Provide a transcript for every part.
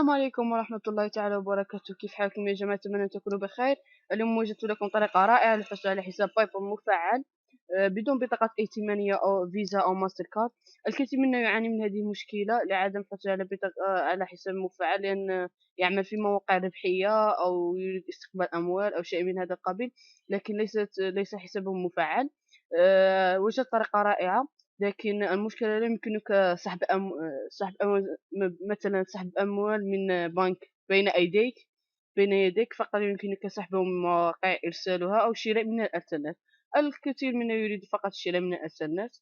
السلام عليكم ورحمة الله تعالى وبركاته. كيف حالكم يا جماعة؟ أتمنى أن تكونوا بخير. اليوم وجدت لكم طريقة رائعة للحصول على حساب بايبال مفعل بدون بطاقة ائتمانية أو فيزا أو ماستر كارد. الكثير منا يعاني من هذه المشكلة لعدم الحصول على بطاقة على حساب مفعل، لأن يعمل في مواقع ربحية أو يريد استقبال أموال أو شيء من هذا القبيل، لكن ليس حسابه مفعل. وجدت طريقة رائعة، لكن المشكلة لا يمكنك سحب أموال، مثلا سحب أموال من بنك بين يديك، فقط يمكنك سحبه من مواقع إرسالها أو شراء من الإنترنت. الكثير منا يريد فقط الشراء من الإنترنت،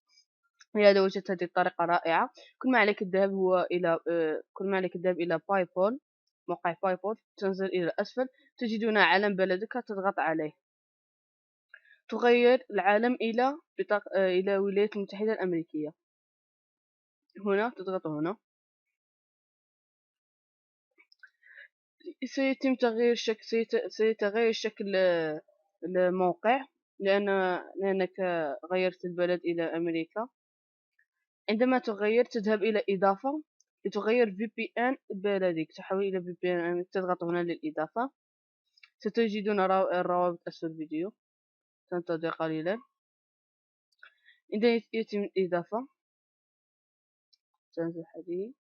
لهذا وجدت هذه الطريقة رائعة. كل ما عليك الذهاب إلى بايبول، موقع بايبول، تنزل إلى الأسفل تجدون علم بلدك، تضغط عليه، تغير العالم إلى الولايات المتحدة الأمريكية. هنا تضغط هنا، سيتغير شكل الموقع، لأنك غيرت البلد إلى أمريكا. عندما تذهب إلى إضافة لتغير VPN بلدك، تحول إلى VPN، تضغط هنا للإضافة. ستجدون الروابط أسفل الفيديو. تنتظر قليلا. عندما يتم الإضافة تنزل هذه،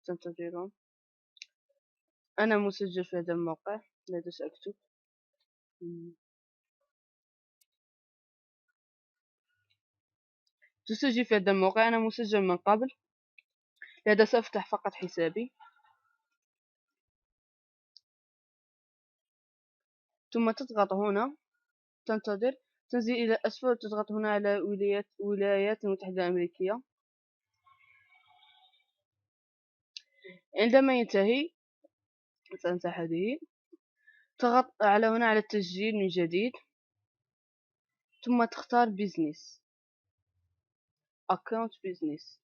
تنتظرون. أنا مسجل في هذا الموقع، ماذا سأكتب؟ تسجل في هذا الموقع. أنا مسجل من قبل، لهذا سأفتح فقط حسابي. ثم تضغط هنا، تنتظر، تنزل إلى أسفل، تضغط هنا على الولايات المتحدة الأمريكية. عندما ينتهي تنسى هذه، تضغط على هنا على التسجيل من جديد، ثم تختار بيزنس، أكاونت بيزنس،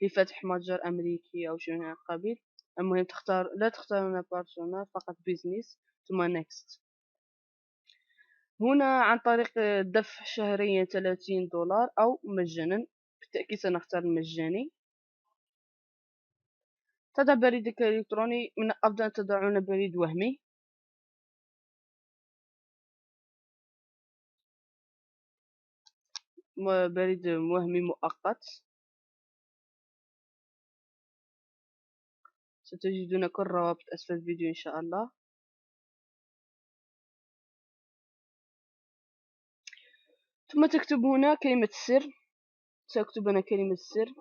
لفتح متجر أمريكي أو شيء من هذا القبيل. المهم لا تختار هنا بارسونال، فقط بيزنس، ثم نيكست. هنا عن طريق دفع شهريا $30 أو مجانا، بالتأكيد سنختار المجاني. تضع بريدك الإلكتروني، من الأفضل أن تضعون بريد وهمي. بريد وهمي مؤقت. ستجدون كل الروابط أسفل الفيديو إن شاء الله. ثم تكتب هنا كلمة السر. سأكتب هنا كلمة السر.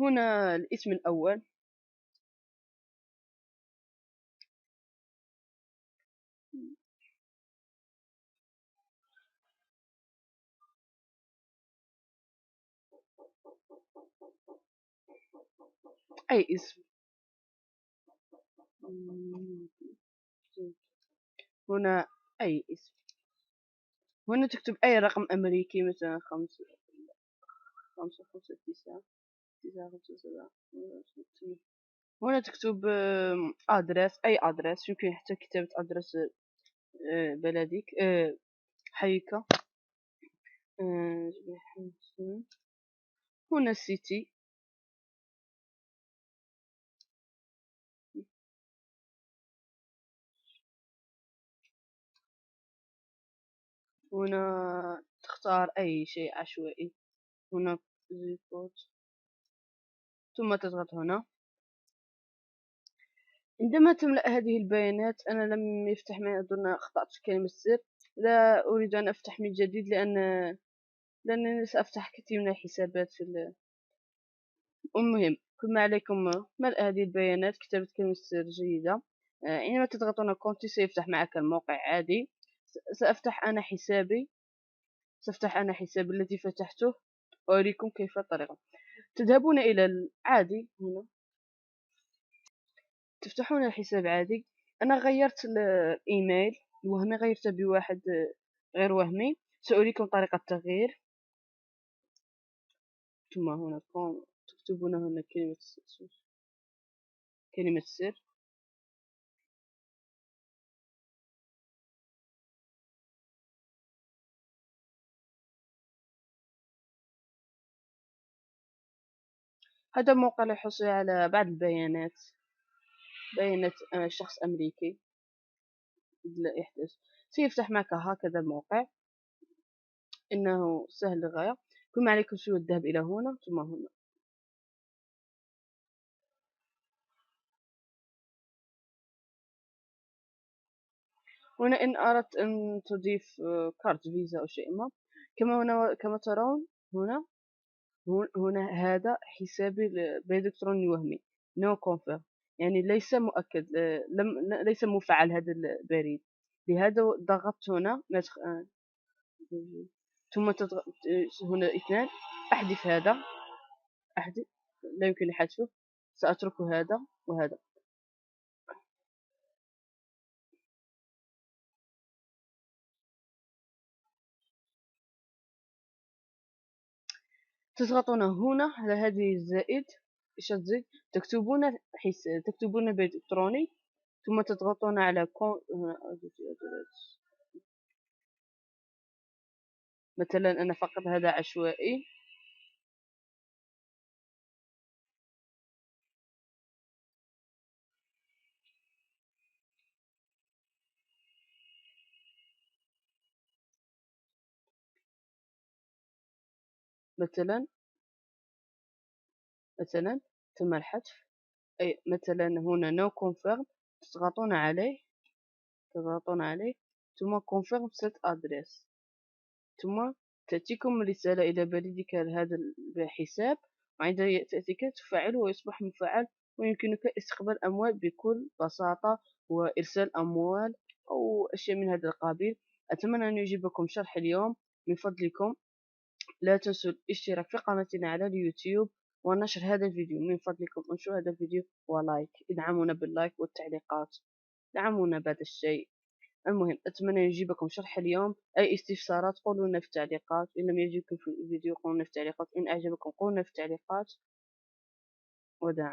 هنا الاسم الأول، أي اسم. هنا أي اسم. هنا تكتب أي رقم أمريكي، مثلا 559 هنا تكتب أدرس، أي أدرس، يمكن حتى كتابة أدرس بلدك، حيك. هنا السيتي. هنا تختار أي شيء عشوائي. هنا زيبوت، ثم تضغط هنا. عندما تملأ هذه البيانات، أنا لم يفتح معي، أظن أخطأت في كلمة السر. لا أريد أن أفتح من جديد، لأنني سأفتح كثير من الحسابات المهم، كل ما عليكم ملء هذه البيانات، كتابة كلمة سر جيدة. عندما تضغطون كونتي سيفتح معك الموقع عادي. سأفتح أنا حسابي الذي فتحته، وأريكم كيف الطريقة. تذهبون إلى العادي، هنا تفتحون الحساب عادي. أنا غيرت الإيميل الوهمي، غيرته بواحد غير وهمي. سأريكم طريقة التغيير. ثم هنا تكتبون هنا كلمة سر. هذا موقع للحصول على بعض البيانات، بيانات شخص أمريكي لا يحتاج. سيفتح معك هكذا الموقع، إنه سهل للغاية. كل ما عليكم سوى الذهاب إلى هنا ثم هنا. هنا إن أردت أن تضيف كارت فيزا أو شيء ما، كما هنا كما ترون هنا. هنا هذا حسابي الإلكتروني الوهمي نو كونفيرم، يعني ليس مؤكد، ليس مفعل هذا البريد. لهذا ضغطت هنا ثم تضغط هنا اثنان. أحذف هذا، أحذف، لا يمكن حذفه. سأترك هذا وهذا. تضغطون هنا على هذه الزائد، إشارة زائد، تكتبون بريد إلكتروني، ثم تضغطون على مثلا أنا فقط هذا عشوائي. مثلا تم الحذف. أي مثلا هنا no confirm، تضغطون عليه، ثم confirm set address، ثم تأتيكم رسالة إلى بريدك هذا الحساب، وعند تأتيك تفعله ويصبح مفعل، ويمكنك استقبال أموال بكل بساطة، وإرسال أموال أو أشياء من هذا القبيل. أتمنى أن يعجبكم شرح اليوم. من فضلكم لا تنسوا الاشتراك في قناتنا على اليوتيوب ونشر هذا الفيديو. من فضلكم انشروا هذا الفيديو ولايك، ادعمونا باللايك والتعليقات، دعمونا بهذا الشيء. المهم أتمنى يعجبكم شرح اليوم. أي استفسارات قولوا لنا في التعليقات. إن لم يعجبكم في الفيديو قولوا لنا في التعليقات. إن أعجبكم قولوا لنا في التعليقات. وداعا.